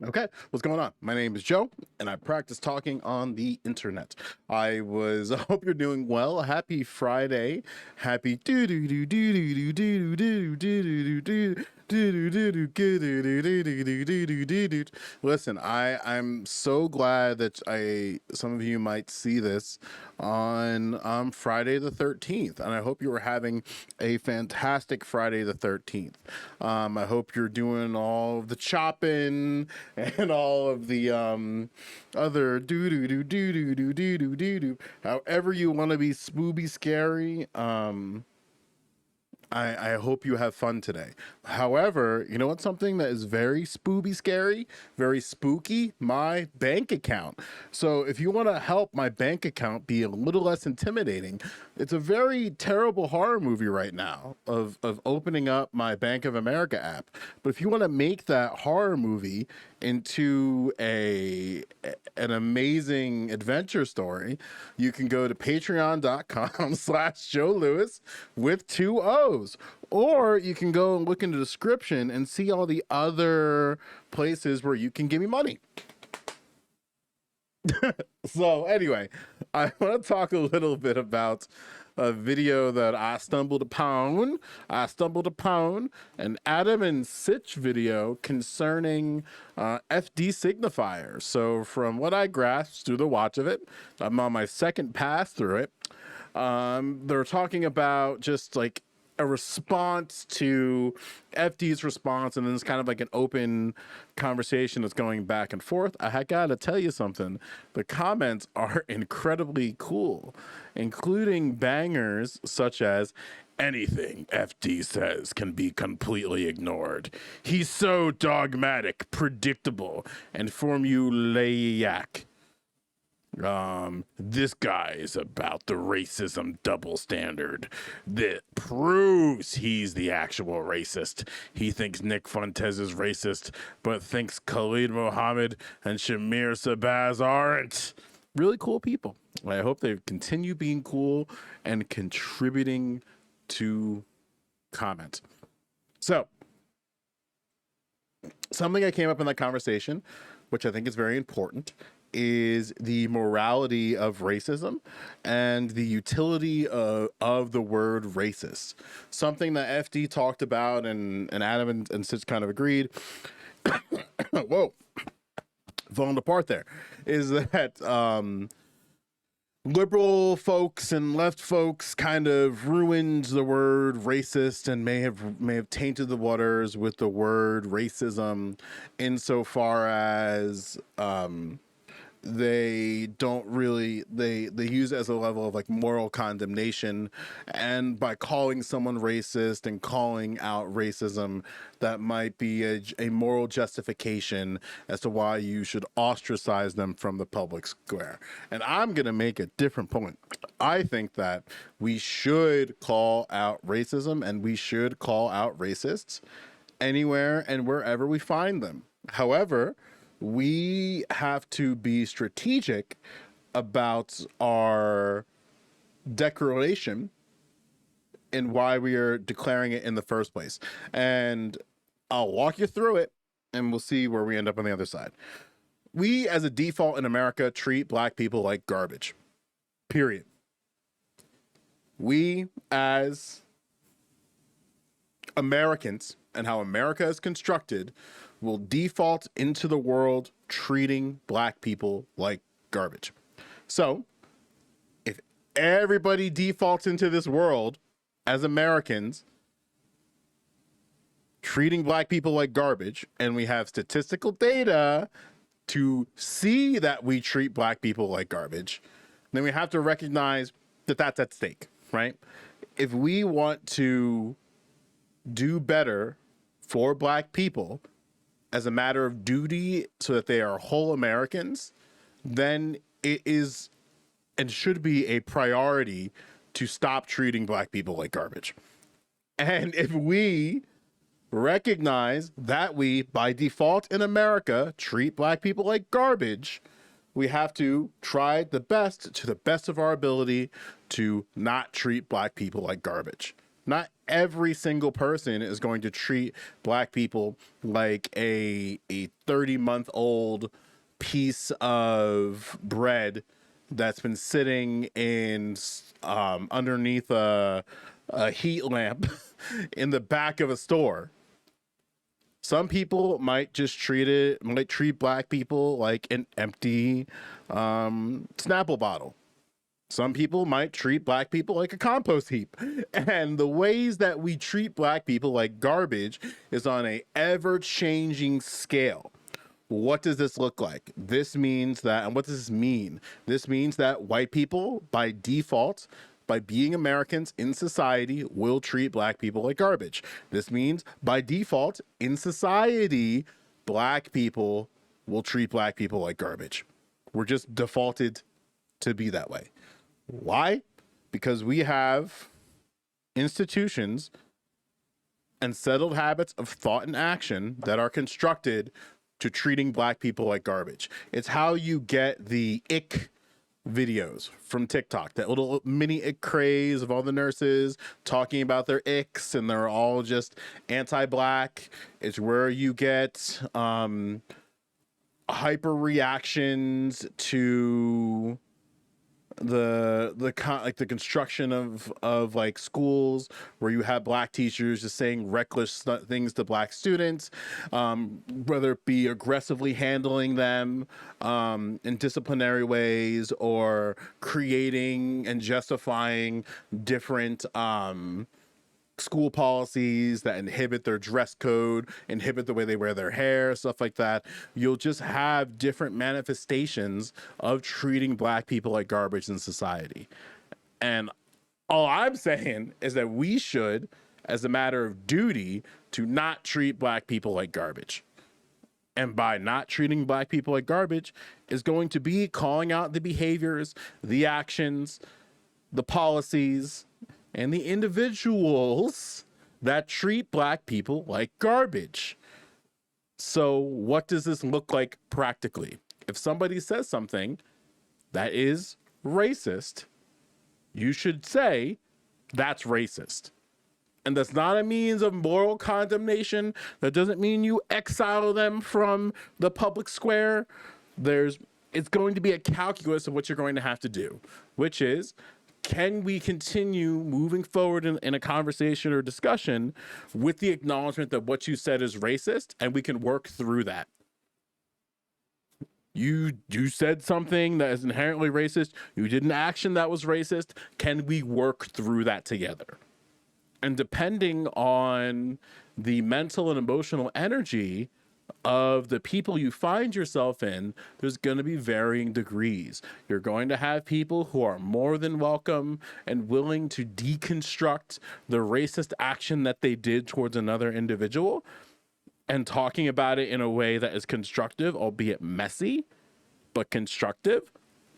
Okay, what's going on? My name is Joe, and I practice talking on the internet. I hope you're doing well. Happy Friday. Happy do do do do do do do do do do do. Listen, I'm so glad that I some of you might see this on Friday the 13th, and I hope you are having a fantastic Friday the 13th. I hope you're doing all of the chopping and all of the other do do do do do do do do do do. However you want to be spooby scary. I hope you have fun today. However, you know what's something that is very spooky scary, very spooky? My bank account. So if you want to help my bank account be a little less intimidating, it's a very terrible horror movie right now of opening up my Bank of America app. But if you want to make that horror movie into an amazing adventure story, you can go to patreon.com/Joe Lewis with two O's. Or you can go and look in the description and see all the other places where you can give me money. So anyway, I want to talk a little bit about a video that I stumbled upon. An Adam and Sitch video concerning FD signifiers. So from what I grasped through the watch of it, I'm on my second pass through it. They're talking about just like a response to FD's response, and then it's kind of like an open conversation that's going back and forth. I gotta tell you something. The comments are incredibly cool, including bangers such as anything FD says can be completely ignored. He's so dogmatic, predictable, and formulaic. This guy is about the racism double standard that proves he's the actual racist. He thinks Nick Fuentes is racist, but thinks Khalid Mohammed and Shamir Sabaz aren't. Really cool people. I hope they continue being cool and contributing to comment. So, something that came up in that conversation, which I think is very important, is the morality of racism and the utility of the word racist. Something that FD talked about and Adam and Sitch kind of agreed. Whoa, falling apart there. Is that liberal folks and left folks kind of ruined the word racist and may have tainted the waters with the word racism insofar as they don't really they use it as a level of like moral condemnation, and by calling someone racist and calling out racism, that might be a moral justification as to why you should ostracize them from the public square. And I'm going to make a different point. I think that we should call out racism and we should call out racists anywhere and wherever we find them. However, we have to be strategic about our declaration and why we are declaring it in the first place. And I'll walk you through it and we'll see where we end up on the other side. We, as a default in America, treat black people like garbage. Period. We, as Americans, and how America is constructed, will default into the world treating black people like garbage. So, if everybody defaults into this world as Americans treating black people like garbage, and we have statistical data to see that we treat black people like garbage, then we have to recognize that that's at stake, right? If we want to do better for black people as a matter of duty so that they are whole Americans, then it is and should be a priority to stop treating black people like garbage. And if we recognize that we, by default in America, treat black people like garbage, we have to try to the best of our ability, to not treat black people like garbage. Not every single person is going to treat black people like a 30-month-old piece of bread that's been sitting in underneath a heat lamp in the back of a store. Some people might just treat black people like an empty Snapple bottle. Some people might treat black people like a compost heap. And the ways that we treat black people like garbage is on a ever-changing scale. What does this look like? This means that, and what does this mean? This means that white people, by default, by being Americans in society, will treat black people like garbage. This means, by default, in society, black people will treat black people like garbage. We're just defaulted to be that way. Why? Because we have institutions and settled habits of thought and action that are constructed to treating black people like garbage. It's how you get the ick videos from TikTok, that little mini ick craze of all the nurses talking about their icks and they're all just anti-black. It's where you get hyper reactions to the construction of like schools where you have black teachers just saying reckless things to black students, whether it be aggressively handling them in disciplinary ways or creating and justifying different school policies that inhibit their dress code, inhibit the way they wear their hair, stuff like that. You'll just have different manifestations of treating black people like garbage in society. And all I'm saying is that we should, as a matter of duty, to not treat black people like garbage. And by not treating black people like garbage is going to be calling out the behaviors, the actions, the policies, and the individuals that treat black people like garbage. So what does this look like practically? If somebody says something that is racist, you should say that's racist. And that's not a means of moral condemnation. That doesn't mean you exile them from the public square. It's going to be a calculus of what you're going to have to do, which is, can we continue moving forward in a conversation or discussion with the acknowledgement that what you said is racist, and we can work through that? You said something that is inherently racist. You did an action that was racist. Can we work through that together? And depending on the mental and emotional energy of the people you find yourself in, there's going to be varying degrees. You're going to have people who are more than welcome and willing to deconstruct the racist action that they did towards another individual and talking about it in a way that is constructive, albeit messy, but constructive.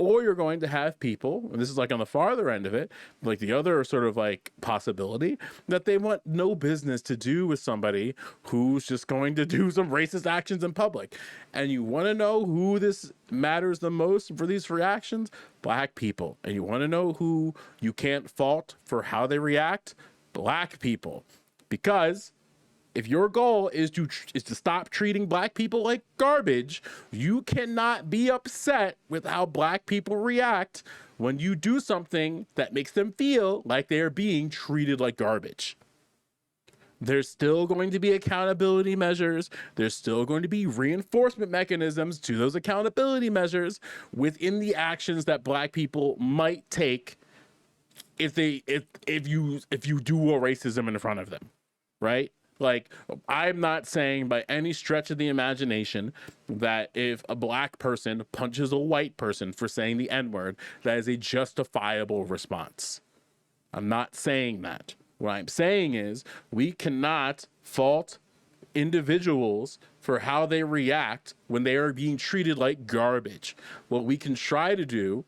Or you're going to have people, and this is like on the farther end of it, like the other sort of like possibility, that they want no business to do with somebody who's just going to do some racist actions in public. And you want to know who this matters the most for these reactions? Black people. And you want to know who you can't fault for how they react? Black people. Because if your goal is to stop treating black people like garbage, you cannot be upset with how black people react when you do something that makes them feel like they are being treated like garbage. There's still going to be accountability measures. There's still going to be reinforcement mechanisms to those accountability measures within the actions that black people might take if you do a racism in front of them, right? Like, I'm not saying by any stretch of the imagination that if a black person punches a white person for saying the N-word, that is a justifiable response. I'm not saying that. What I'm saying is we cannot fault individuals for how they react when they are being treated like garbage. What we can try to do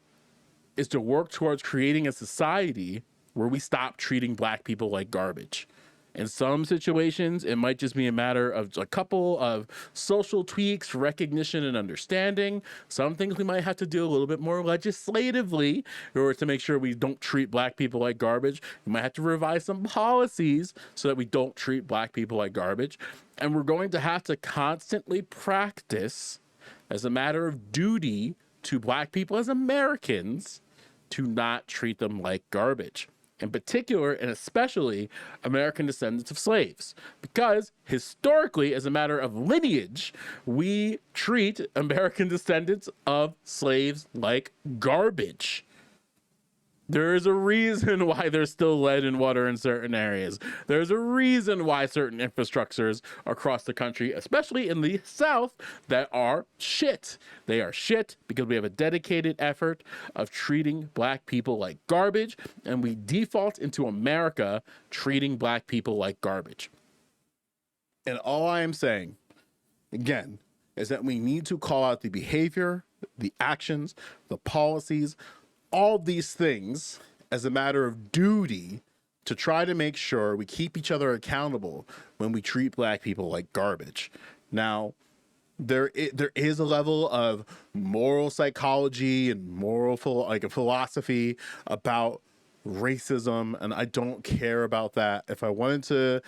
is to work towards creating a society where we stop treating black people like garbage. In some situations, it might just be a matter of a couple of social tweaks, recognition, and understanding. Some things we might have to do a little bit more legislatively in order to make sure we don't treat black people like garbage. We might have to revise some policies so that we don't treat black people like garbage. And we're going to have to constantly practice, as a matter of duty to black people as Americans, to not treat them like garbage. In particular, and especially American descendants of slaves, because historically, as a matter of lineage, we treat American descendants of slaves like garbage. There is a reason why there's still lead in water in certain areas. There's a reason why certain infrastructures across the country, especially in the South, that are shit. They are shit because we have a dedicated effort of treating black people like garbage, and we default into America treating black people like garbage. And all I am saying, again, is that we need to call out the behavior, the actions, the policies, all these things as a matter of duty to try to make sure we keep each other accountable when we treat black people like garbage. Now, there is a level of moral psychology and moral like a philosophy about racism, and I don't care about that. If I wanted to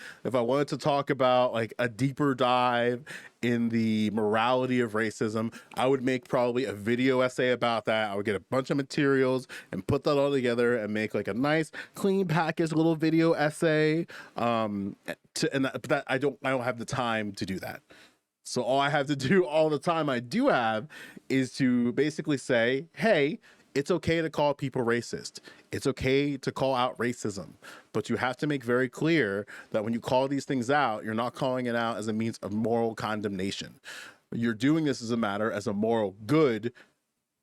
talk about like a deeper dive in the morality of racism, I would make probably a video essay about that. I would get a bunch of materials and put that all together and make like a nice clean packaged little video essay. But I don't have the time to do that. So all I have to do, all the time I do have, is to basically say, hey, it's okay to call people racist. It's okay to call out racism, but you have to make very clear that when you call these things out, you're not calling it out as a means of moral condemnation. You're doing this as a matter, as a moral good,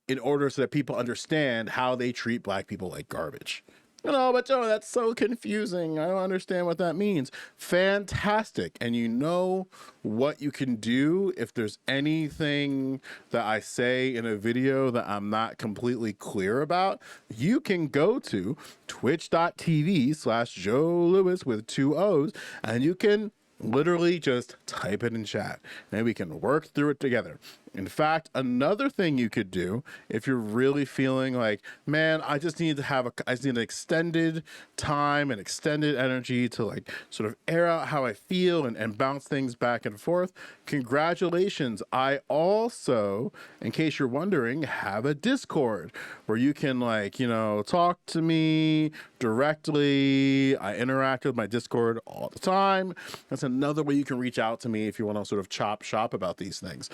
in order so that people understand how they treat black people like garbage. But Joe, that's so confusing. I don't understand what that means. Fantastic. And you know what you can do if there's anything that I say in a video that I'm not completely clear about? You can go to twitch.tv/Joe Lewis with 2 O's, and you can literally just type it in chat and we can work through it together. In fact, another thing you could do if you're really feeling like, man, I just need an extended time and extended energy to like sort of air out how I feel and bounce things back and forth. Congratulations. I also, in case you're wondering, have a Discord where you can talk to me directly. I interact with my Discord all the time. That's another way you can reach out to me if you want to sort of chop shop about these things.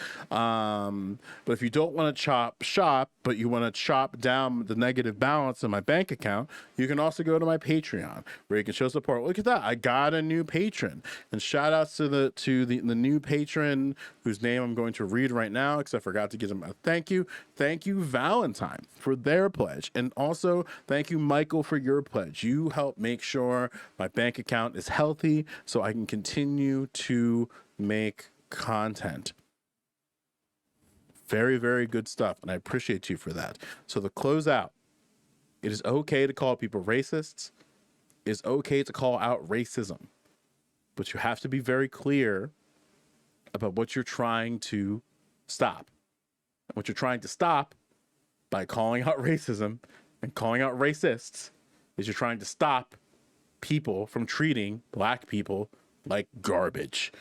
But if you don't want to chop shop, but you want to chop down the negative balance in my bank account, you can also go to my Patreon where you can show support. Look at that. I got a new patron, and shout outs to the new patron whose name I'm going to read right now because I forgot to give them a thank you. Thank you, Valentine, for their pledge. And also thank you, Michael, for your pledge. You help make sure my bank account is healthy so I can continue to make content. Very, very good stuff, and I appreciate you for that. So to close out, it is okay to call people racists. It's okay to call out racism, but you have to be very clear about what you're trying to stop. What you're trying to stop by calling out racism and calling out racists is you're trying to stop people from treating black people like garbage.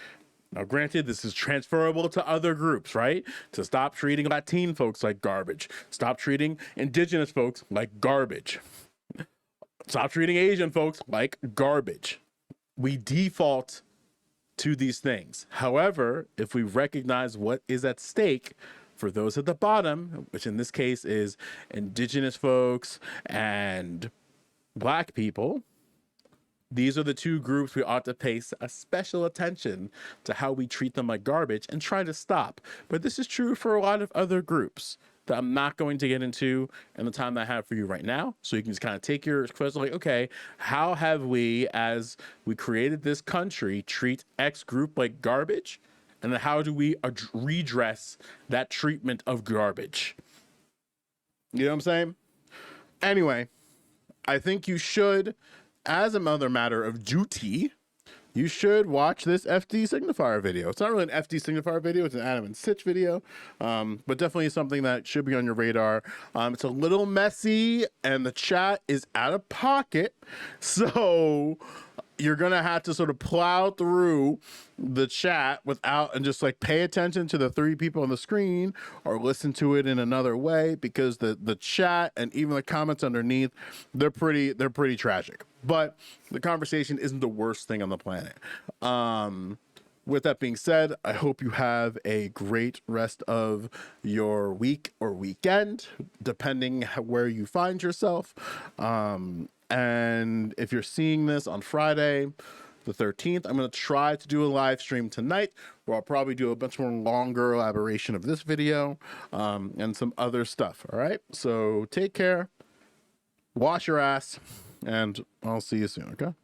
Now, granted, this is transferable to other groups, right? To stop treating Latin folks like garbage. Stop treating indigenous folks like garbage. Stop treating Asian folks like garbage. We default to these things. However, if we recognize what is at stake for those at the bottom, which in this case is indigenous folks and black people, these are the two groups we ought to pay a special attention to how we treat them like garbage and try to stop. But this is true for a lot of other groups that I'm not going to get into in the time that I have for you right now. So you can just kind of take your question like, okay, how have we, as we created this country, treat X group like garbage? And then how do we redress that treatment of garbage? You know what I'm saying? Anyway, I think you should, as another matter of duty, you should watch this FD signifier video. It's not really an FD signifier video, it's an Adam and Sitch video, but definitely something that should be on your radar. It's a little messy and the chat is out of pocket, so you're gonna have to sort of plow through the chat without and just like pay attention to the three people on the screen or listen to it in another way, because the chat and even the comments underneath, they're pretty tragic. But the conversation isn't the worst thing on the planet. With that being said, I hope you have a great rest of your week or weekend, depending where you find yourself. And if you're seeing this on Friday, the 13th, I'm going to try to do a live stream tonight where I'll probably do a much more longer elaboration of this video and some other stuff. All right. So take care, wash your ass, and I'll see you soon. Okay.